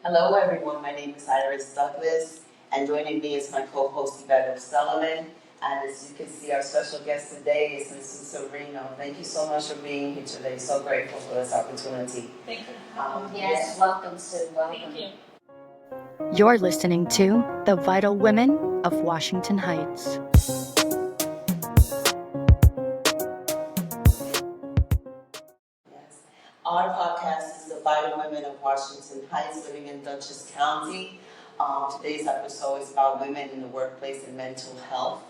Hello, everyone. My name is Iris Douglas, and joining me is my co-host Yvette O'Sullivan. And as you can see, our special guest today is Mrs. Serino. Thank you so much for being here today. So grateful for this opportunity. Thank you. Yes, welcome, Sue. Welcome. Thank you. You're listening to The Vital Women of Washington Heights. Yes. Our podcast is The Vital Women of Washington Heights, living in Dutchess County. Today's episode is about women in the workplace and mental health.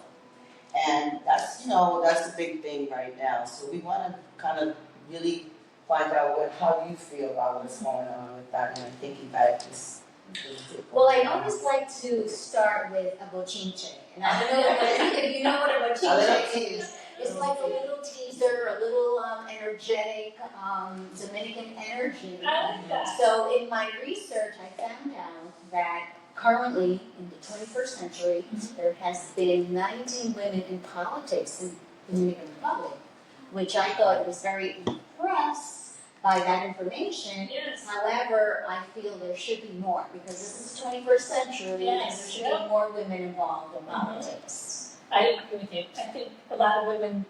And that's a big thing right now. So we want to kind of really find out how you feel about what's going on with that. And I think Yvette is. Well, I always like to start with a bochinche. And I don't know if you know what a bochinche is. It's like a little teaser, a little energetic, Dominican energy. I like that. So in my research, I found out that currently, in the 21st century, there has been 19 women in politics in the Dominican Republic, which I thought was very impressed by that information. Yes. However, I feel there should be more because this is 21st century and there should be more women involved in politics. I agree with you. I think a lot of women,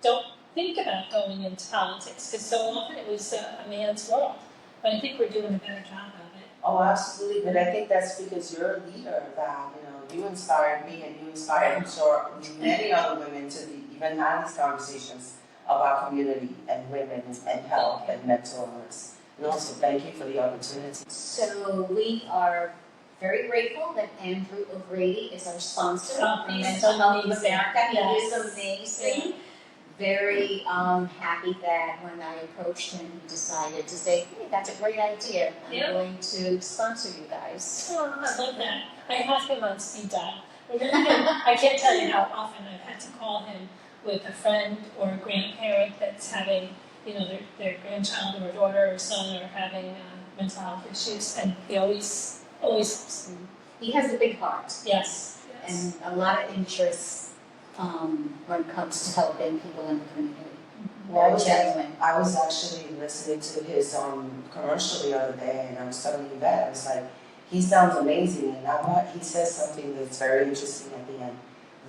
don't think about going into politics because so often it was a man's world. But I think we're doing a better job of it. Oh, absolutely. But I think that's because you're a leader that, you inspired me and you inspired, I'm sure, many other women to even have these conversations about community and women and health and mental illness. And also, thank you for the opportunity. So we are very grateful that Andrew O'Grady is our sponsor Oh, from he's Mental Health of amazing. America. He Yes. is amazing. Very happy that when I approached him, he decided to say, hey, that's a great idea. I'm going to sponsor you guys. Oh, I love that. I have him on speed dial. I can't tell you how often I've had to call him with a friend or a grandparent that's having, their grandchild or daughter or son are having mental health issues, and he always helps them. He has a big heart. Yes. And a lot of interest when it comes to helping people in the community. Well, Genuine. I was actually listening to his commercial the other day, and I was telling you that. I was like, he sounds amazing, and he says something that's very interesting at the end.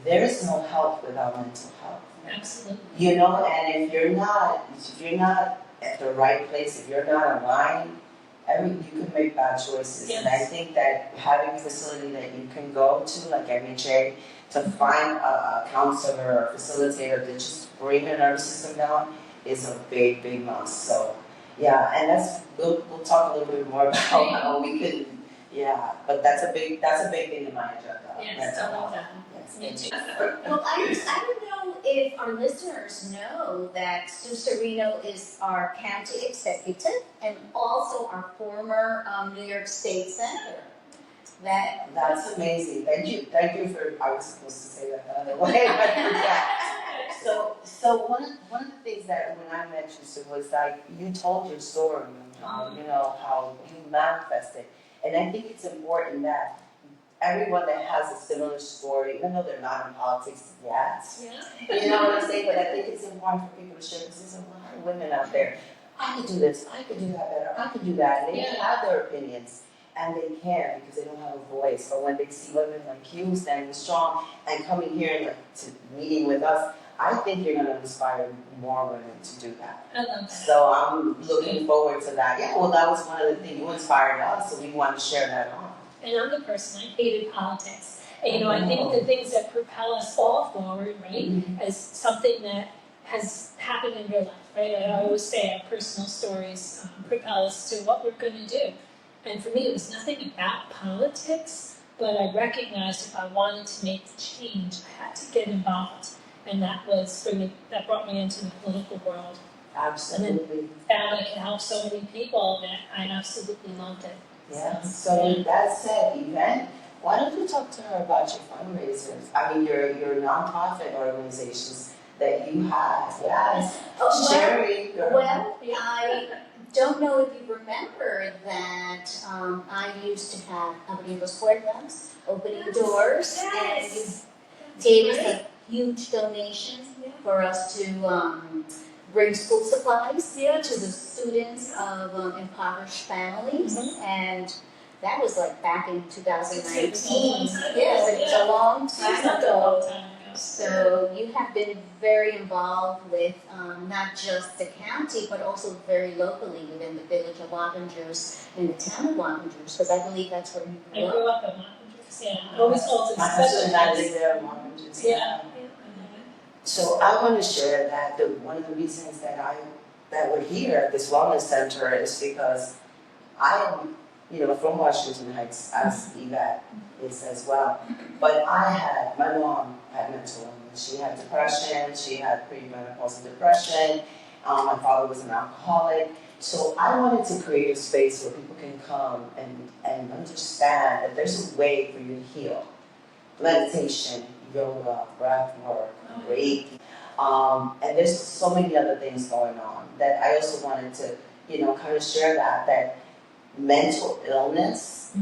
There is no health without mental health. Absolutely. And if you're not at the right place, if you're not aligned, you can make bad choices. Yes. And I think that having a facility that you can go to, like MHA, to find a counselor or a facilitator to just bring your nervous system down is a big, big must. So, yeah, and we'll talk a little bit more about how we can, but that's a big thing in my agenda. Yes, I love that. Yes, Well, I don't know if our listeners know that Sue Serino is our county executive and also our former New York State senator. That's amazing. Thank you for. I was supposed to say that the other way, but yeah. So one of the things that when I met you, Sue, was like you told your story, how you manifested, and I think it's important that everyone that has a similar story, even though they're not in politics yet, you know what I'm saying. But I think it's important for people to share because there's a lot of women out there. I could do this. I could do that better. I could do that. And they have their opinions. And they can because they don't have a voice. But when they see women like you standing strong and coming here to meeting with us, I think you're going to inspire more women to do that. I love that. So I'm looking forward to that. Yeah, well, that was one of the things you inspired us, so we want to share that on. And I'm the person, I hated politics. And, I think the things that propel us all forward, right, as something that has happened in your life, right? I always say our personal stories propel us to what we're going to do. And for me, it was nothing about politics, but I recognized if I wanted to make the change, I had to get involved. And that was, for me, that brought me into the political world. Absolutely. And then found I could help so many people that I absolutely loved it. Yeah. So with that said, Yvette, why don't you talk to her about your fundraisers? I mean, your nonprofit organizations that you have. Yes. Sherry. Well, I don't know if you remember that I used to have Abriendo Puertas, opening doors, and you gave us a huge donation for us to bring school supplies to the students of impoverished families. And that was like back in It's a 2019. long time ago. Yes, it was a long Seems time like a ago. long time ago. So you have been very involved with not just the county, but also very locally within the village of Wappingers and the town of Wappingers, because I believe that's where you I grew up. grew up in Wappingers, yeah. I always felt My it's husband such and a I nice. live there in Washington. Yeah, I love it. So I want to share that one of the reasons that we're here at this wellness center is because I am, from Washington Heights, as Yvette is as well. But my mom had mental illness. She had depression. She had premenopausal depression. My father was an alcoholic. So I wanted to create a space where people can come and understand that there's a way for you to heal. Meditation, yoga, breath work, Reiki. And there's so many other things going on that I also wanted to, kind of share that mental illness,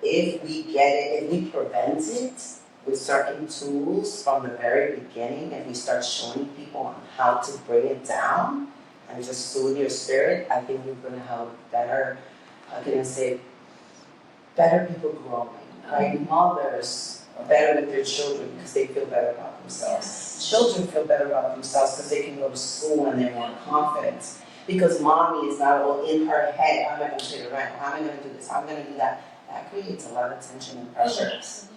if we get it, if we prevent it with certain tools from the very beginning, and we start showing people on how to bring it down and just soothe your spirit, I think we're going to have better, better people growing, right? Mothers are better with their children because they feel better about themselves. Children feel better about themselves because they can go to school and they're more confident. Because mommy is not all in her head, how am I going to pay the rent? How am I going to do this? How am I going to do that? That creates a lot of tension and pressure.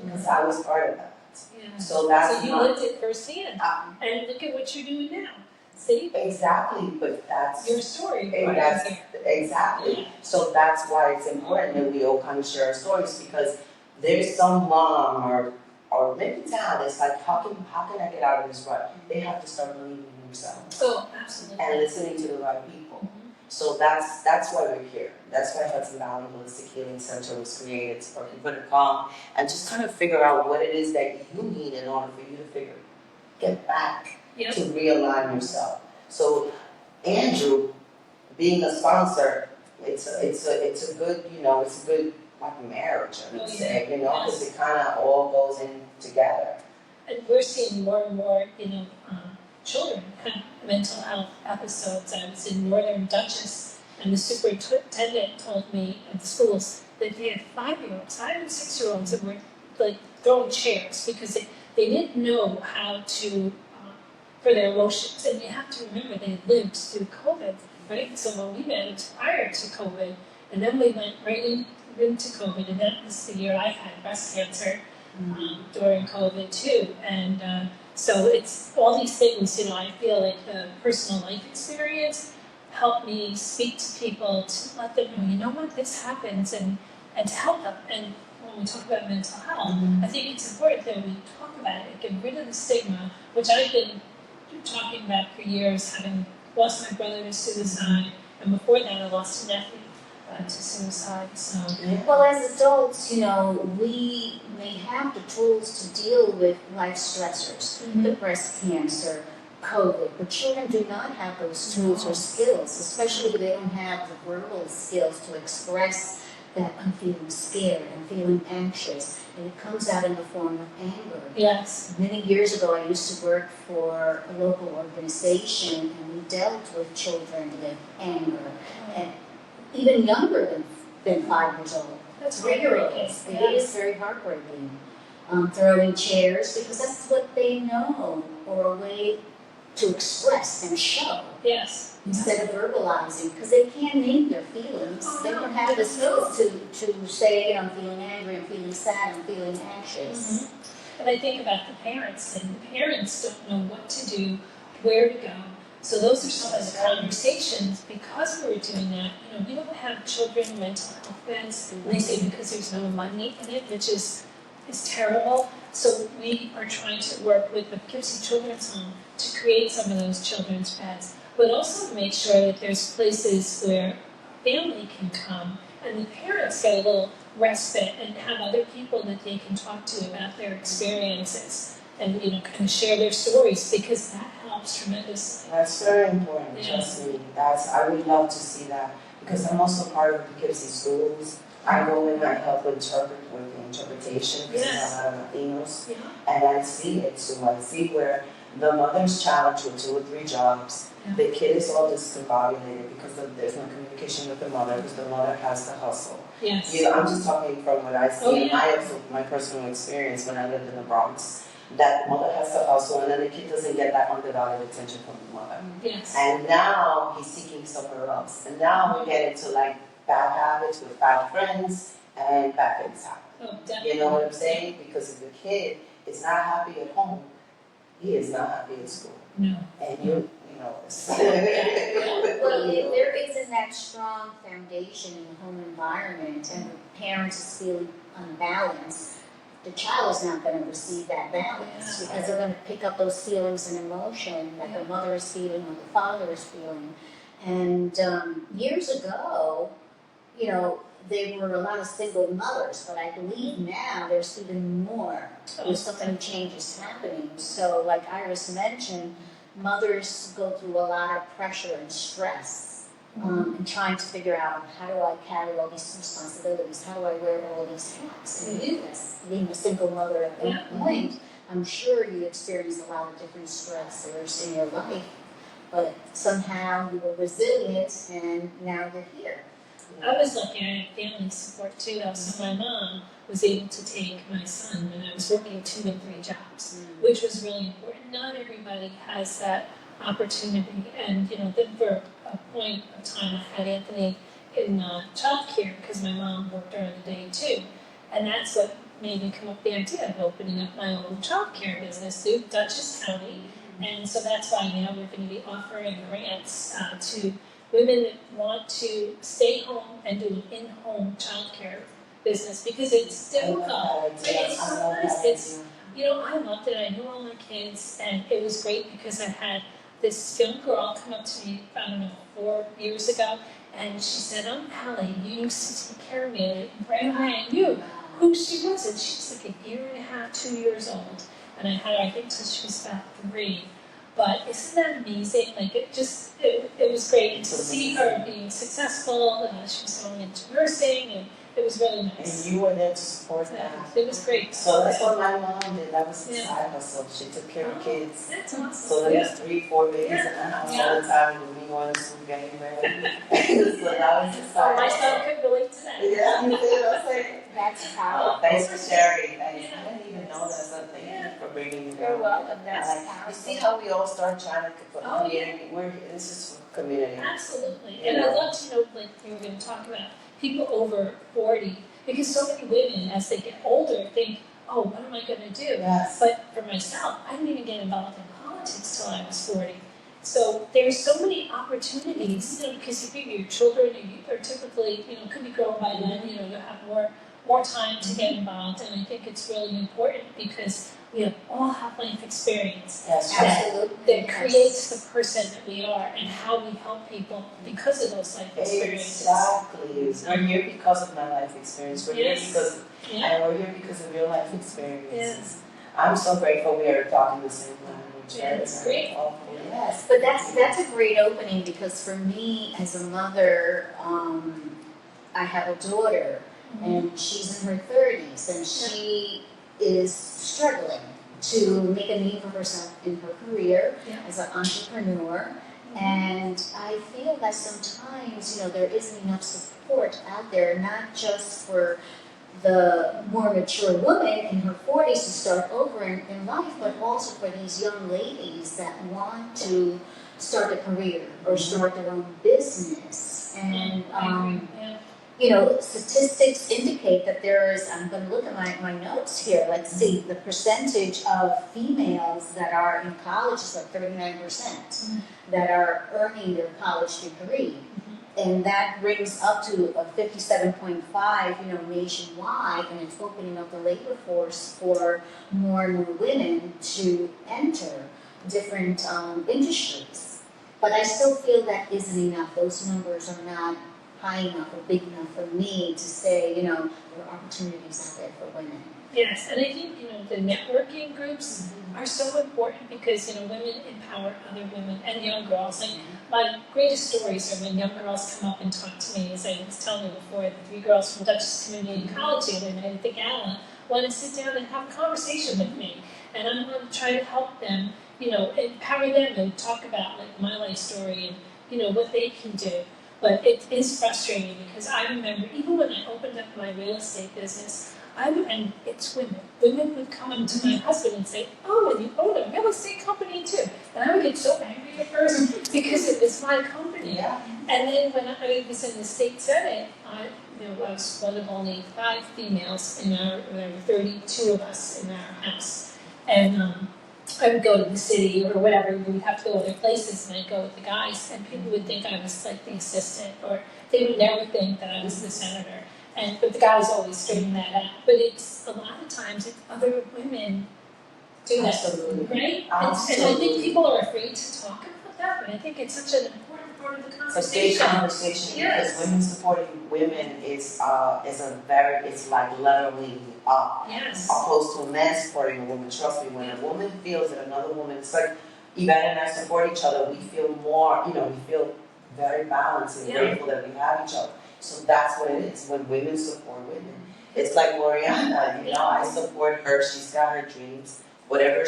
Because I was part of that. Yeah. So that's So you lived it firsthand, and look at what you're doing now. See? Exactly, but that's Your story. exactly. So that's why it's important that we all kind of share our stories, because there's some mom or maybe dad that's like, how can I get out of this rut? They have to start believing in themselves Oh, absolutely. and listening to the right people. So that's why we're here. That's why Hudson Valley Holistic Healing Center was created, for people to come and just kind of figure out what it is that you need in order for you to get back to realign yourself. So Andrew, being a sponsor, it's a good, it's a good like marriage, I would say, because it kind of all goes in together. And we're seeing more and more, children have mental health episodes. I was in northern Dutchess, and the superintendent told me at the schools that they had 5-year-olds, 5 and 6-year-olds that were like throwing chairs because they didn't know how to for their emotions. And you have to remember they had lived through COVID, right? So when we met, it was prior to COVID, and then we went right into COVID, and that was the year I had breast cancer during COVID too. And so it's all these things, I feel like the personal life experience helped me speak to people to let them know, what, this happens, and to help them. And when we talk about mental health, I think it's important that we talk about it, get rid of the stigma, which I've been talking about for years, having lost my brother to suicide, and before that I lost a nephew to suicide. So well, as adults, we may have the tools to deal with life stressors, the breast cancer, COVID, but children do not have those tools or skills, especially if they don't have the verbal skills to express that I'm feeling scared, I'm feeling anxious, and it comes out in the form of anger. Yes. Many years ago, I used to work for a local organization, and we dealt with children with anger, and even younger than 5 years old. That's heartbreaking. It is very heartbreaking. Throwing chairs, because that's what they know, or a way to express and show. Yes. Instead of verbalizing, because they can't name their feelings. They don't have the skills to say, I'm feeling angry, I'm feeling sad, I'm feeling anxious. And I think about the parents, and the parents don't know what to do, where to go. So those are some of the conversations, because we're doing that, we don't have children mental health beds, and they say because there's no money in it, which is terrible. So we are trying to work with the Poughkeepsie Children's Home to create some of those children's beds, but also make sure that there's places where family can come and the parents get a little respite and have other people that they can talk to about their experiences and kind of share their stories, because that helps tremendously. That's very important, trust me. I would love to see that, because I'm also part of the Poughkeepsie schools. I go in and I help interpret with the interpretation, because there's a lot of Latinos, and I see it too. I see where The mother's challenged with 2 or 3 jobs. Yeah. The kid is all discombobulated because there's no communication with the mother, because the mother has to hustle. Yes. You know, I'm just talking from what I see Oh, in yeah. my personal experience when I lived in the Bronx. That mother has to hustle, and then the kid doesn't get that undervalued attention from the mother. Yes. And now he's seeking somewhere else. And now we get into like bad habits with bad friends and bad things happen. Oh, definitely. You know what I'm saying? Because if the kid is not happy at home, he is not happy at school. No. And you know, it's Well, if there isn't that strong foundation in the home environment and the parents is feeling unbalanced, the child is not going to receive that balance because they're going to pick up those feelings and emotion that the mother is feeling or the father is feeling. And years ago, you know, there were a lot of single mothers, but I believe now there's even more. There's so many changes happening. So like Iris mentioned, mothers go through a lot of pressure and stress and trying to figure out, how do I carry all these responsibilities? How do I wear all these hats? And you, as being a single mother at that point, I'm sure you experienced a lot of different stressors in your life, but somehow you were resilient and now you're here. I was lucky. I had family support too. My mom was able to take my son when I was working 2 and 3 jobs, which was really important. Not everybody has that opportunity. And, you know, then for a point of time, I had Anthony in childcare because my mom worked during the day too. And that's what made me come up with the idea of opening up my own childcare business through Dutchess County. And so that's why now we're going to be offering grants to women that want to stay home and do an in-home childcare business because it's difficult. It's so nice. It's, you know, I loved it. I knew all my kids, and it was great because I had this young girl come up to me, I don't know, 4 years ago, and she said, "I'm Hallie, you used to take care of me." And right away I knew who she was, and she was like 1.5 years, 2 years old. And I had her, I think, till she was about 3. But isn't that amazing? Like, it was great. And to see her being successful, she was going into nursing, and it was really nice. And you were there to support that. It was great. So that's what my mom did. That was his side hustle. She took care of kids. That's awesome. So there was 3, 4 babies in the house all the time, and me going to school getting ready. So that was his side My hustle. son could relate to that. Yeah, you see what I'm saying? That's Oh, powerful. thanks for sharing. Thanks. I didn't even know that. So thank you for bringing me You're down. welcome. That's You powerful. see how we all start trying to put Oh, community. This is for community. Absolutely. And I'd love to know, like you were going to talk about, people over 40, because so many women, as they get older, think, oh, what am I going to do? Yes. But for myself, I didn't even get involved in politics till I was 40. So there's so many opportunities, you know, because you figure your children are typically, you know, could be grown by then, you know, you'll have more time to get involved. And I think it's really important because we all have life experience. Yes. Absolutely. That creates the person that we are and how we help people because of those life experiences. Exactly. We're here because of my life experience. We're here because, Yeah. and we're here because of your life experiences. Yes. I'm so grateful we are talking the same language. Yeah, it's great. Yes. But that's a great opening because for me as a mother, I have a daughter and she's in her 30s and she is struggling to make a name for herself in her career as an entrepreneur. And I feel that sometimes, you know, there isn't enough support out there, not just for the more mature woman in her 40s to start over in life, but also for these young ladies that want to start a career or start their own business. And, you know, statistics indicate that there is, I'm going to look at my notes here, let's see, the percentage of females that are in college is like 39% that are earning their college degree. And that brings up to a 57.5, you know, nationwide, and it's opening up the labor force for more and more women to enter different industries. But I still feel that isn't enough. Those numbers are not high enough or big enough for me to say, you know, there are opportunities out there for women. Yes, and I think, you know, the networking groups are so important because, you know, women empower other women and young girls. Like, my greatest stories are when young girls come up and talk to me, as I was telling you before, the 3 girls from Dutchess Community College the other night at the gala want to sit down and have a conversation with me. And I'm going to try to help them empower them and talk about like my life story and what they can do. But it is frustrating because I remember even when I opened up my real estate business, and it's women. Women would come to my husband and say, "Oh, and you own a real estate company too." And I would get so angry at first because it was my company. Yeah. And then when I was in the state senate, I was one of only 5 females there were 32 of us in our house. And I would go to the city or whatever, we would have to go other places, and I'd go with the guys, and people would think I was like the assistant, or they would never think that I was the senator. But the guys always straighten that out. But it's a lot of times it's other women do that, Absolutely. right? Absolutely. And I think people are afraid to talk about that, but I think it's such an important part of the It's a big conversation. conversation Yes. because women supporting women is it's like leveling up. Yes. Opposed to a man supporting a woman. Trust me, when a woman feels that another woman, it's like Yvette and I support each other, we feel more, we feel very balanced and Yeah. grateful that we have each other. So that's what it is when women support women. It's like Mariana, I support her, she's got her dreams. Whatever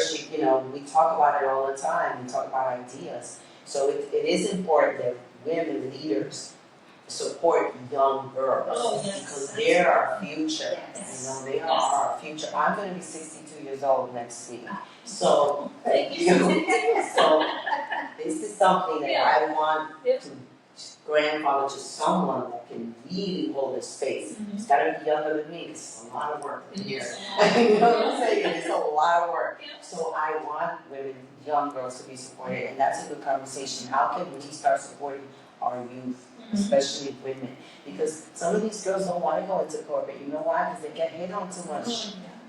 we talk about it all the time, we talk about ideas. So it is important that women leaders support young girls. Oh, yes. Because they're our future. Yes. They are our future. I'm going to be 62 years old next week. So, Thank you. so this is something that I want Yeah. to grandfather to someone that can really hold this space. Mhm. It's got to be younger than me. It's a lot of work in here. Yes. You know what I'm saying? It's a lot of work. Yeah. So I want women, young girls to be supported, and that's a good conversation. How can we start supporting our youth, especially women? Because some of these girls don't want to go into corporate. You know why? Because they get hit on too much.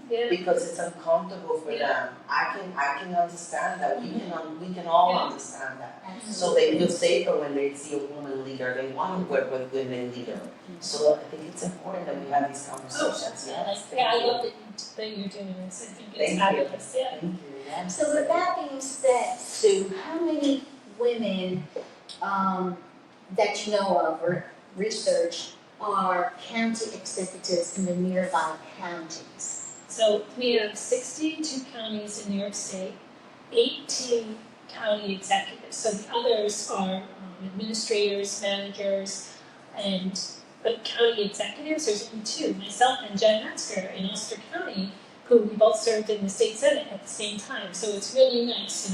Yeah. Because it's uncomfortable for them. I can understand that. We can all Yeah. understand that. So they feel safer when they see a woman leader. They want to work with women leader. So I think it's important that we have these conversations. I love that you're doing this. I think it's Thank you. fabulous. Yeah. Thank you. Yeah. So with that being said, Sue, how many women that you know of or research are county executives in the nearby counties? So we have 62 counties in New York State, 18 county executives. So the others are administrators, managers, but county executives, there's only 2, myself and Jen Metzger in Ulster County, who we both served in the state senate at the same time. So it's really nice,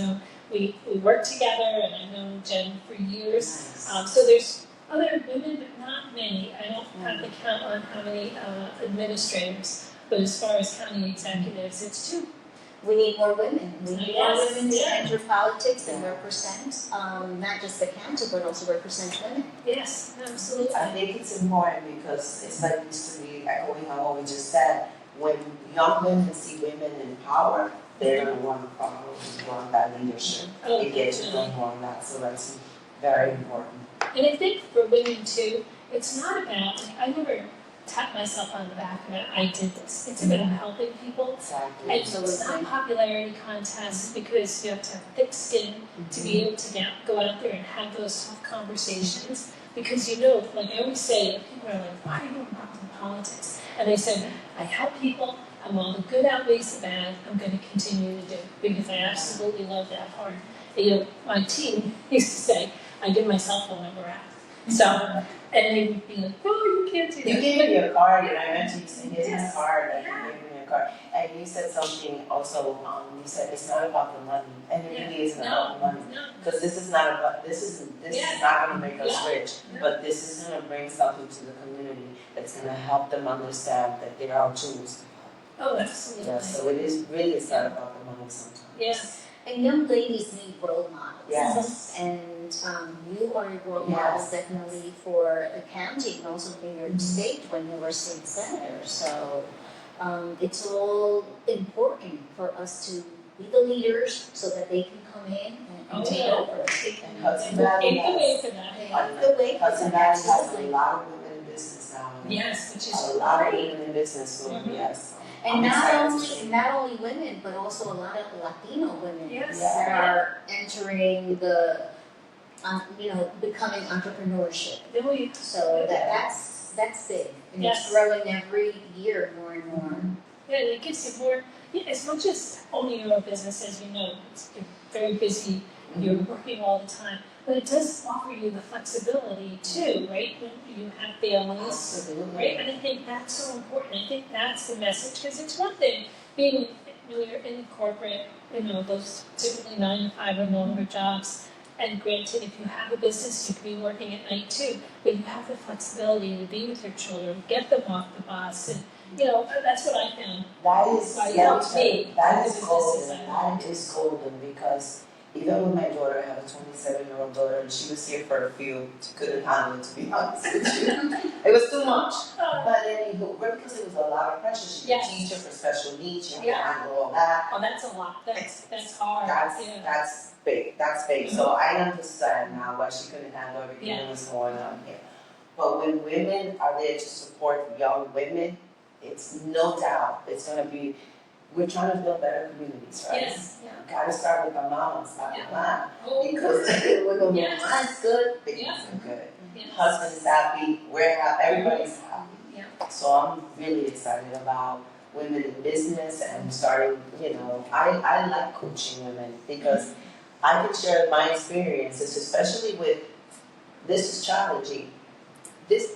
we work together, and I've known Jen for years. Nice. So there's other women, but not many. I don't have the count on how many administrators. But as far as county executives, it's 2. We need more women. We need more Yes, women to yeah. enter politics and represent, not just the county, but also represent women. Yes, absolutely. I think it's important because it's like used to be echoing on what we just said. When young women see women in power, they're going to want to follow and want that leadership. Oh, It gets to definitely. them more on that, so that's very important. And I think for women too, it's not about, I never tap myself on the back and I did this. It's about helping people. Exactly. And it's not a popularity contest because you have to have thick skin to be able to go out there and have those tough conversations. Because like I always say, people are like, why are you involved in politics? And I said, I help people. I'm all the good outweighs the bad. I'm going to continue to do it because I absolutely love that part. My team used to say, I give my cell phone number out. So, and they would be like, oh, you can't do that. You gave me a card, and I mentioned you said, here's Yes. my card, and you gave me a card. And you said something also, you said it's not about the money, and it really isn't about the money. No. Because this is not about, this is not gonna make us Yeah. rich, but this is gonna bring something to the community that's gonna help them understand that they are tools. Oh, absolutely. Yeah, so it's not about the money sometimes. Yes. And young ladies need role models. Yes. And you are a role model Yes. definitely for the county and also for your state when you were state senator. So it's all important for us to be the leaders so that they can come in and take over. And Hudson Valley Pave the way has, for that. Pave the way for Hudson that, Valley has a absolutely. lot of women in business now. Yes, which A is lot of great. women in business, so Mhm. yes. And I'm excited to not see. only women, but also a lot of Latino women Yes. that are entering the, becoming entrepreneurship. Really. So that's big, and Yes. it's growing every year more and more. Yeah, and it gives you more, as much as owning your own business, as you know, very busy, you're working all the time. But it does offer you the flexibility too, right? When you have families, Absolutely. right? And I think that's so important. I think that's the message, because it's one thing being when you're in corporate, those typically 9 to 5 or longer jobs. And granted, if you have a business, you can be working at night too, but you have the flexibility to be with your children, get them off the bus, and that's what I found. That is, Why yeah, helped me. that is As a golden, business that is golden, because even with my daughter, I have a 27-year-old daughter, and she was here for a few, she couldn't handle it, to be honest with you. It was too much. But anywho, because it was a lot of pressure, she's Yes. a teacher for special needs, you have Yeah. to handle all that. Oh, that's a lot. That's hard. That's big, that's big. So I understand now why she couldn't handle everything that was going on here. But when women are there to support young women, it's no doubt, it's gonna be, we're trying to build better communities, right? Yes. Yeah. Gotta start with the moms, not the man. Oh, Because when the Yes. mom's good, babies Yeah. are good. yes. Husband's happy, we're happy, everybody's happy. Yeah. So I'm really excited about women in business and starting, I like coaching women because I can share my experiences, especially with, this is challenging.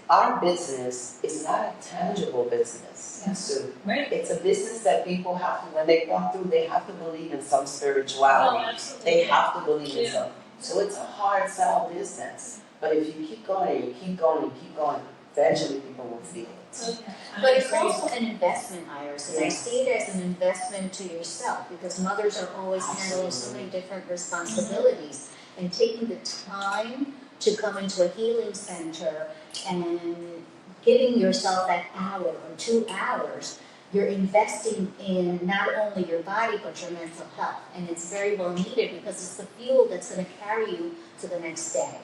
Our business is not a tangible business, Yes. Sue. Right. It's a business that people have to, when they walk through, they have to believe in some Oh, spirituality. absolutely. They have to believe in Yeah. something. So it's a hard sell business. But if you keep going, and you keep going, and you keep going, eventually people will feel it. Okay. But it's I agree. also an investment, Iris, and I see it as an investment to yourself, because mothers are always handling so many different responsibilities. And taking the time to come into a healing center and giving yourself that hour or 2 hours, you're investing in not only your body, but your mental health. And it's very well needed, because it's the fuel that's gonna carry you to the next day.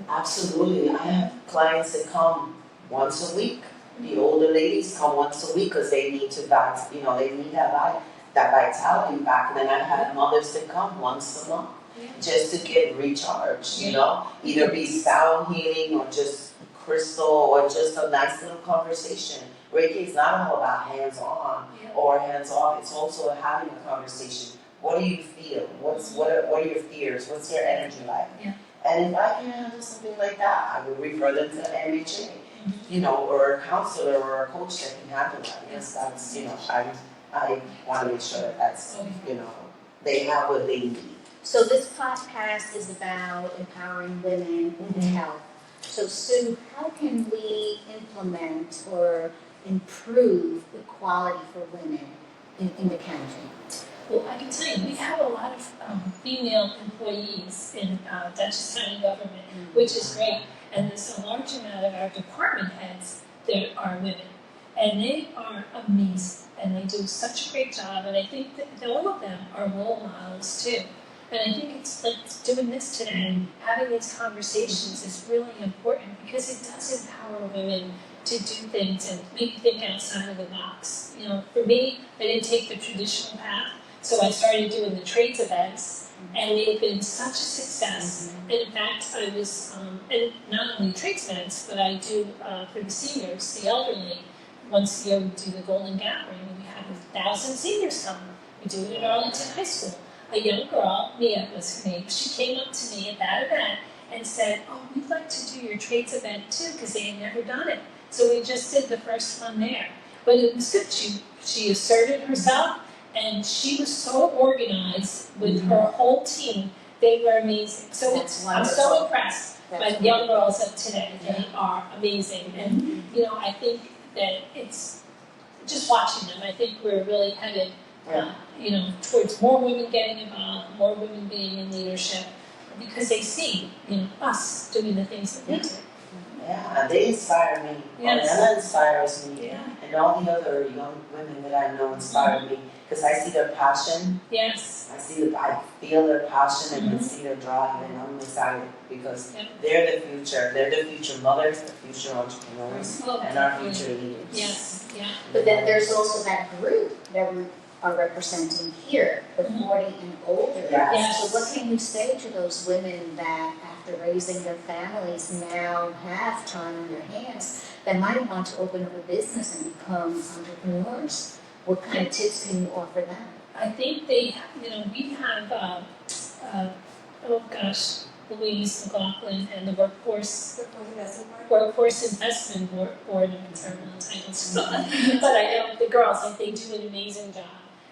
Absolutely. I have clients that come once a week. The older ladies come once a week because they need to they need that vitality back. And then I've had mothers that come once a month just to get recharged, either be sound healing or just crystal or just a nice little conversation. Reiki is not all about hands-on or hands-off. It's also having a conversation. What do you feel? What are your fears? What's your energy like? Yeah. And if I can handle something like that, I would refer them to MHA, or a counselor or a coach that can handle that. Because that's, I want to make sure that that's, they have what they need. So this podcast is about empowering women with health. So Sue, how can we implement or improve equality for women in the county? Well, I can tell you, we have a lot of female employees in Dutchess County government, which is great. And there's a large amount of our department heads that are women. And they are amazing. And they do such a great job. And I think that all of them are role models too. And I think it's like doing this today, having these conversations is really important, because it does empower women to do things and make you think outside of the box. For me, I didn't take the traditional path. So I started doing the trades events, and they've been such a success. And in fact, I was, and not only trades events, but I do for the seniors, the elderly. Once a year, we do the Golden Gathering, and we have 1,000 seniors come. We do it at Arlington High School. A young girl, Mia was her name, she came up to me at that event and said, "Oh, we'd like to do your trades event too," because they had never done it. So we just did the first one there. But it was good. She asserted herself. And she was so organized with her whole team. They were amazing. So I'm so impressed by the young girls of today. They are amazing. And, I think that it's just watching them. I think we're really headed, towards more women getting involved, more women being in leadership, because they see, us doing the things that we do. Yeah, they inspire me. Yes. Ornella inspires me. Yeah. And all the other young women that I know inspire me. Because I see their passion. Yes. I feel their passion and I see their drive, and I'm excited because they're the future. They're the future mothers, the future entrepreneurs, and our future leaders. Yes. Yeah. But then there's also that group that we are representing here, the 40 and older. Yes. So what can you say to those women that, after raising their families, now have time on their hands, that might want to open up a business and become entrepreneurs? What kind of tips can you offer them? I think we have Louise McLaughlin and the Workforce Investment Board of Internal Titles. But I know the girls, like, they do an amazing job.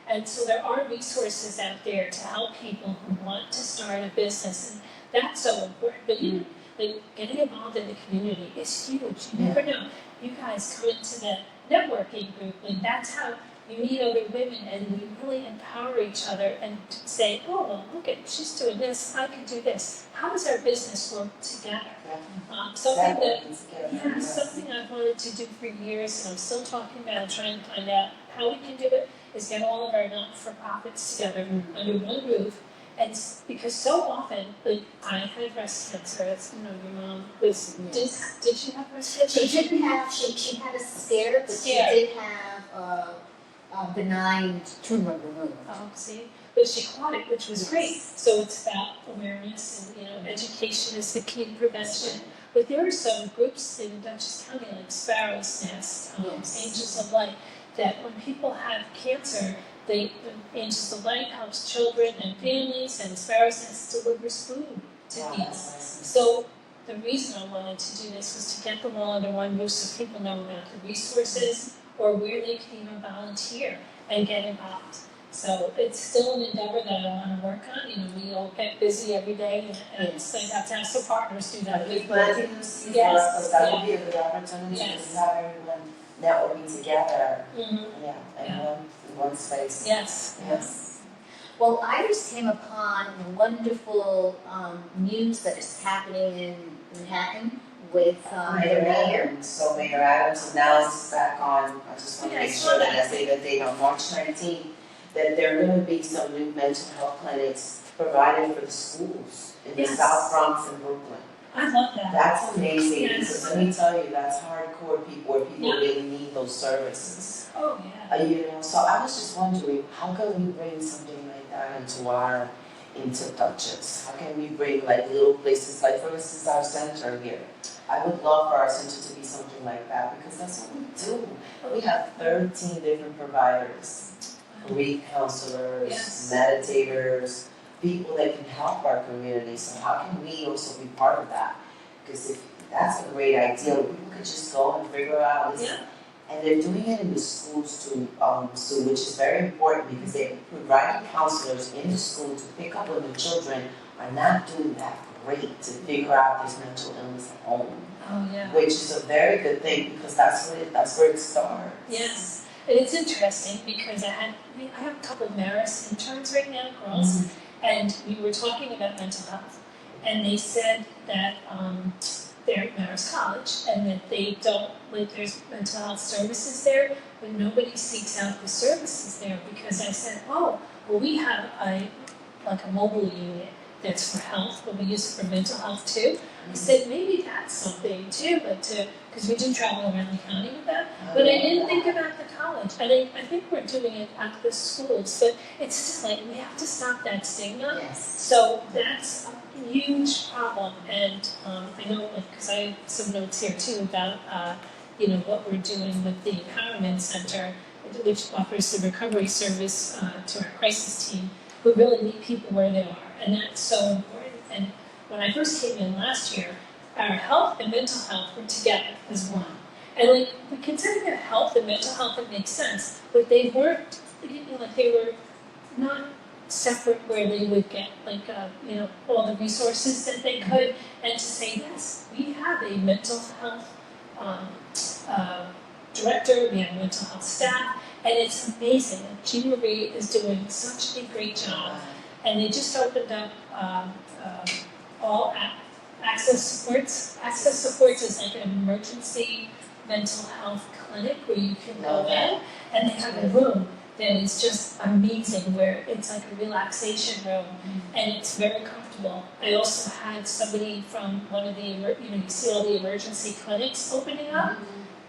And so there are resources out there to help people who want to start a business, and that's so important. But even like getting involved in the community is huge. You never know. You guys come into the networking group, and that's how you meet other women, and we really empower each other and say, oh, well, look at, she's doing this, I can do this. How does our business work together? Something I've wanted to do for years, and I'm still talking about trying to find out how we can do it, is get all of our not-for-profits together under one roof. And because so often, like, I had breast cancer, as you know, your mom was, did she have breast cancer? She didn't have, she had a scare, but she did have a benign tumor removed. Oh, see? But she caught it, which was great. So it's about awareness and, education is the key to prevention. But there are some groups in Dutchess County, like Sparrow's Nest, Angels of Light, that when people have cancer, the Angels of Light helps children and families, and Sparrow's Nest delivers food to people. So the reason I wanted to do this was to get them all under one roof so people know about the resources or where they can even volunteer and get involved. So it's still an endeavor that I want to work on. We all get busy every day, and so I have to have some partners do that. Planting the seeds for us, so that would be a good opportunity to have everyone networking together. In one space. Yes. Well, Iris came upon the wonderful news that is happening in Manhattan with the mayor. So Mayor Adams announced back on, I just want to make sure that I say that date on March 19th, that there are going to be some new mental health clinics provided for the schools in the South Bronx and Brooklyn. I love that. That's amazing, because let me tell you, that's hardcore people, where people really need those services. Oh, yeah. So I was just wondering, how can we bring something like that into Dutchess? How can we bring like little places, like for instance our center here? I would love for our center to be something like that, because that's what we do. We have 13 different providers, grief counselors, meditators, people that can help our community. So how can we also be part of that? Because if that's a great idea, people could just go and figure out. And they're doing it in the schools too, which is very important, because they're providing counselors in the school to pick up when the children are not doing that great to figure out this mental illness at home. Oh, yeah. Which is a very good thing, because that's where it starts. Yes. And it's interesting because I have a couple of Marist interns right now, girls, and we were talking about mental health, and they said that they're at Marist College, and that they don't, like, there's mental health services there, but nobody seeks out the services there, because I said, oh, well, we have a mobile unit that's for health, but we use it for mental health too. I said, maybe that's something too, because we do travel around the county with that, but I didn't think about the college, and I think we're doing it at the schools, but it's just like, we have to stop that stigma. So that's a huge problem, and I know, because I have some notes here too about, what we're doing with the Empowerment Center, which offers the recovery service to our crisis team, who really meet people where they are, and that's so important. And when I first came in last year, our health and mental health were together as one. And we consider that health and mental health, it makes sense, but they weren't, they were not separate, where they would get all the resources that they could, and to say, yes, we have a mental health director, we have mental health staff, and it's amazing. Jean Marie is doing such a great job, and they just opened up all access supports. Access supports is like an emergency mental health clinic where you can go in, and they have a room that is just amazing, where it's like a relaxation room, and it's very comfortable. I also had somebody from one of the, you see all the emergency clinics opening up,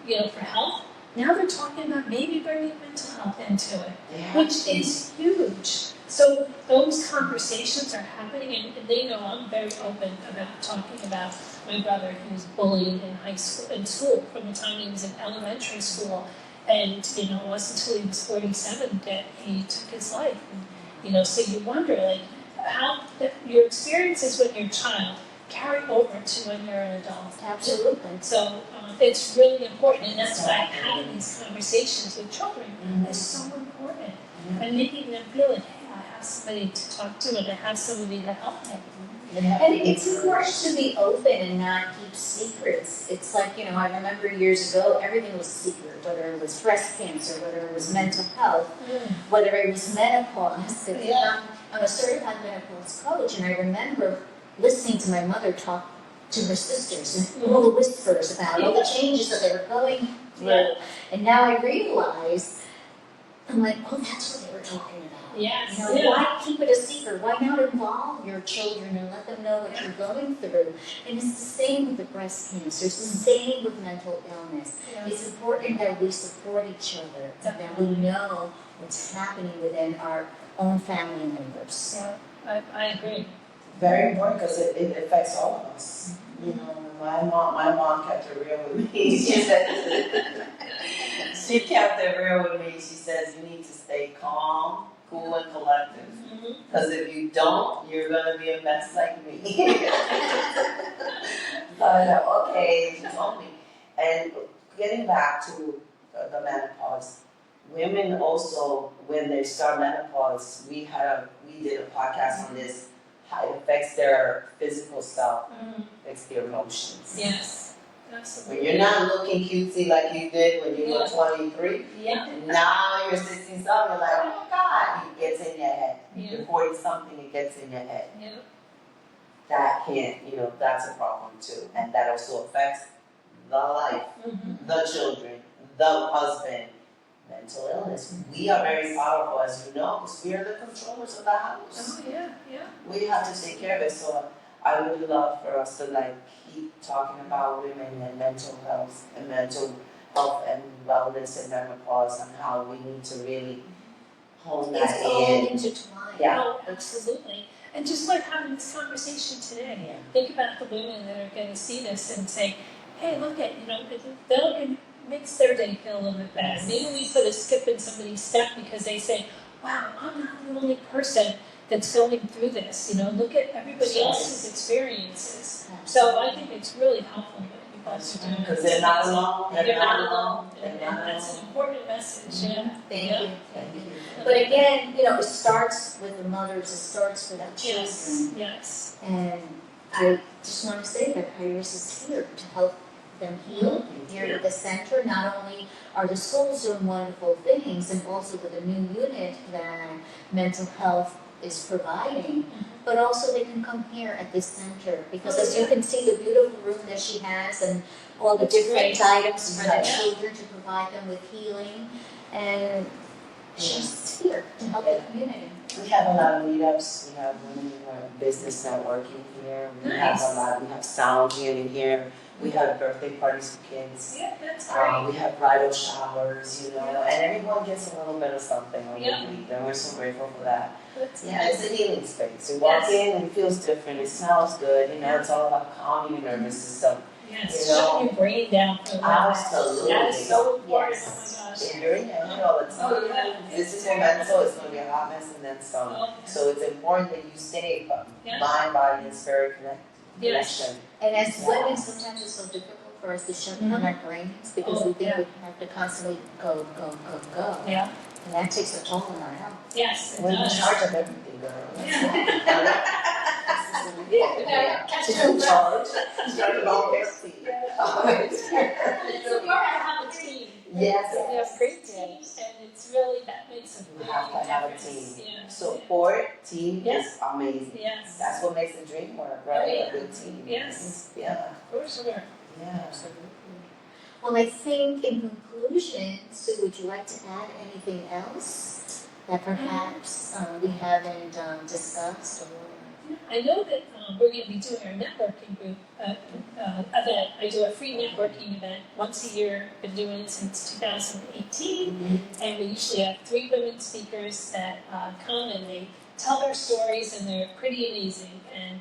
for health. Now they're talking about maybe bringing mental health into it, which is huge. So those conversations are happening, and they know I'm very open about talking about my brother who was bullied in school from the time he was in elementary school, and it wasn't until he was 47 that he took his life. And, so you wonder, your experiences when you're a child carry over to when you're an adult. Absolutely. So it's really important, and that's why having these conversations with children is so important. And making them feel like, hey, I have somebody to talk to, and I have somebody to help me. And it's important to be open and not keep secrets. It's like, I remember years ago, everything was secret, whether it was breast cancer, whether it was mental health, whether it was menopause. I'm a certified menopause coach, and I remember listening to my mother talk to her sisters and all the whispers about all the changes that they were going through. And now I realize, I'm like, oh, that's what they were talking about. Yes. Why keep it a secret? Why not involve your children and let them know what you're going through? And it's the same with the breast cancer. It's the same with mental illness. It's important that we support each other, that we know what's happening within our own family members. Yeah, I agree. Very important because it affects all of us. My mom kept it real with me. She said, she kept it real with me. She says, you need to stay calm, cool, and collective. Because if you don't, you're going to be a mess like me. So I know, okay, she told me. And getting back to the menopause, women also, when they start menopause, we did a podcast on this, how it affects their physical self, affects their emotions. Yes, absolutely. When you're not looking cutesy like you did when you were 23, now you're 60-something, you're like, oh my God, it gets in your head. You're 40-something, it gets in your head. That can't, that's a problem too. And that also affects the life, the children, the husband, mental illness. We are very powerful, as you know, because we are the controllers of the house. Oh, yeah. We have to take care of it. So I would love for us to keep talking about women and mental health and wellness and menopause and how we need to really hone that It's all in. intertwined. Yeah. Oh, absolutely. And just like having this conversation today, think about the women that are going to see this and say, hey, look at, it makes their day feel a little bit better. Maybe we put a skip in somebody's step because they say, wow, I'm not the only person that's going through this. Look at everybody else's experiences. So I think it's really helpful that you guys are doing it. Because they're not alone. They're not alone. And that's an important message. Thank you. But again, it starts with the mothers, it starts with the children. Yes. And I just want to say that Iris is here to help them heal here at the center. Not only are the schools doing wonderful things, and also with a new unit that mental health is providing, but also they can come here at this center, because as you can see the beautiful room that she has and all the different items for the children to provide them with healing, and she's here to help the community. We have a lot of meetups. We have women who are business networking here. We have sound healing here. We have birthday parties for kids. Yeah, that's great. We have bridal showers, and everyone gets a little bit of something on the week, and we're so grateful for that. It's a healing space. You walk in and it feels different. It smells good. It's all about calming your nervous system. Yes, shutting your brain down for a while. Absolutely. That is so important. Oh my gosh. And you're in your head all the time. Oh, yeah. This is your mental, it's going to be a hot mess and then some. Oh. So it's important that you stay mind, body, and spirit connected. Yes. And as women, sometimes it's so difficult for us to shut down our brains, because we think we have to constantly go. Yeah. And that takes a toll on our health. Yes, it We're in does. charge of everything, girl. She's in charge. In charge of all their feet. It's important to have a team. Yes. We have great teams, and it's really, that makes a You big have to have a difference. team. Yeah. Support team is amazing. Yes. That's what makes the dream work, right? Yeah. A good team. Yes. Yeah. For sure. Yeah. Well, I think in conclusion, Sue, would you like to add anything else that perhaps we haven't discussed? Or... I know that we're going to be doing our networking group event. I do a free networking event once a year. Been doing it since 2018, and we usually have 3 women speakers that come and they tell their stories, and they're pretty amazing. And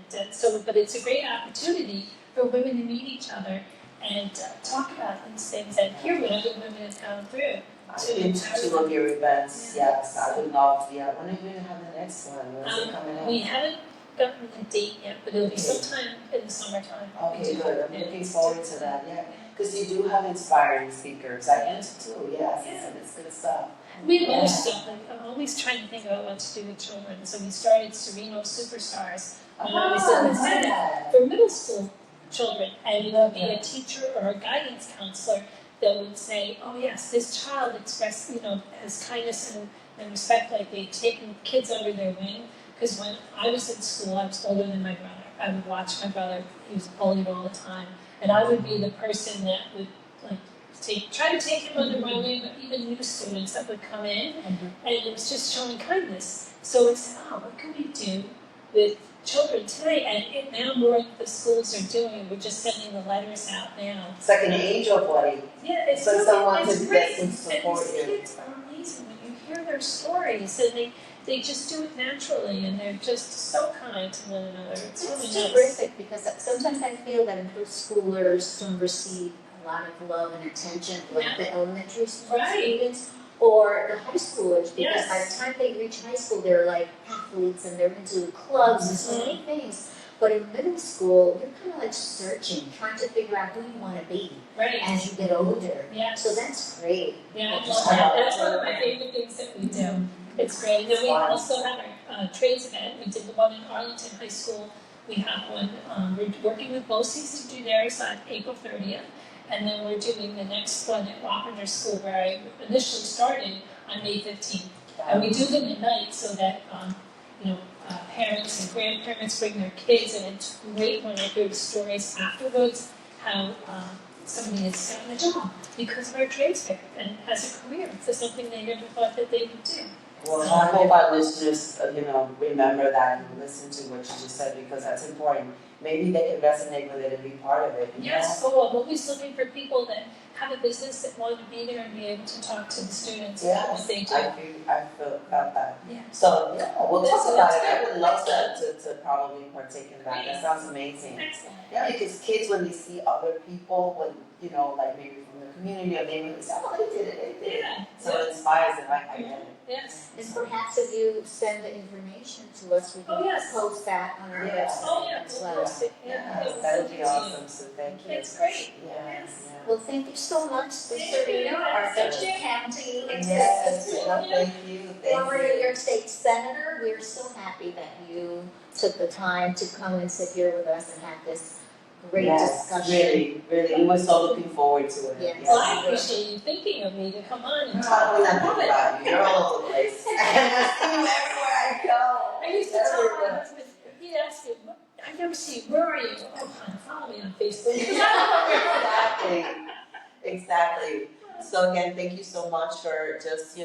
but it's a great opportunity for women to meet each other and talk about these things and hear what other women have gone through. I've been to 2 of your events, yes, I would love, when are you gonna have the next one, when's it coming up? We haven't gotten the date yet, but it'll be sometime in the summertime. Okay, good, I'm looking forward to that, yeah, because you do have inspiring speakers, I am too, yes, it's good stuff. We have other stuff, like I'm always trying to think about what to do with children, so we started Serino Superstars. We said let's do that for middle school children, and it would be a teacher or a guidance counselor that would say, oh yes, this child expressed, has kindness and respect, like they've taken kids under their wing. Because when I was in school, I was older than my brother. I would watch my brother, he was bullied all the time. And I would be the person that would try to take him under my wing, but even new students that would come in, and it was just showing kindness. So it's, what can we do with children today? And now more of the schools are doing, we're just sending the letters out now. It's like an angel buddy. Yeah, it's so really, someone it's to great. get some support And these kids are amazing when you hear their stories, and they just do it naturally, and they're just so kind to one another. It's really nice. Terrific, because sometimes I feel that middle schoolers don't receive a lot of love and attention like the elementary school students or the high schoolers, because by the time they reach high school, they're like athletes and they're into clubs and so many things. But in middle school, you're kind of like searching, trying to figure out who you want to be as you get older. So that's great. Yeah, that's one of my favorite things that we do. It's great. And then we also have our trades event. We did the one in Arlington High School. We have one, we're working with BOCES to do theirs on April 30th. And then we're doing the next one at Wappinger School, where I initially started, on May 15th. And we do them at night so that, parents and grandparents bring their kids, and it's great when I hear the stories afterwards, how somebody has gotten a job because of our trades fair and has a career for something they never thought that they would do. Well, I hope our listeners, remember that and listen to what you just said, because that's important. Maybe they can resonate with it and be part of it. Yes, so I'm always looking for people that have a business that want to be there and be able to talk to the students about what they do. I feel about that. Yeah. So, we'll talk about it. I would love to probably partake in that. That sounds amazing. Excellent. Yeah, because kids, when they see other people, like maybe from the community or neighborhood, say, they did it. Yeah. So it inspires them. I get it. Yes. And perhaps if you send the information to us, we can post that on our website as well. That would be awesome. So thank you. It's great. Yes. Well, thank you so much, Serino, our Dutchess County Executive. Thank you. Former New York State Senator, we're so happy that you took the time to come and sit here with us and have this great discussion. Really. We were so looking forward to it. Yes. Well, I appreciate you thinking of me to come on and I'm talk not thinking about it. about you. You're all over the place. And I see you everywhere I go. I used to tell my husband, he'd ask me, I never see you, where are you? Oh, honey, follow me on Facebook. Exactly. So again, thank you so much for just,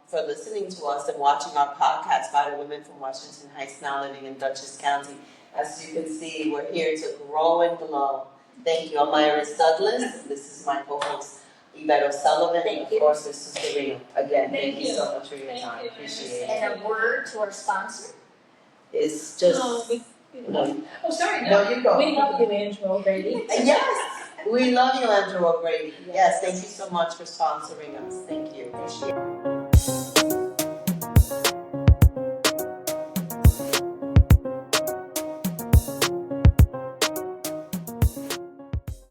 for listening to us and watching our podcast by the women from Washington Heights, now living in Dutchess County. As you can see, we're here to grow and glow. Thank you. I'm Iris Douglas. This is my co-host, Yvette O'Sullivan. And of course, this is Serino. Again, thank you so much for your time. Appreciate it. And a word to our sponsor. It's just... Oh, sorry. No, you go. We love you, Andrew O'Grady. Yes, we love you, Andrew O'Grady. Yes, thank you so much for sponsoring us. Thank you.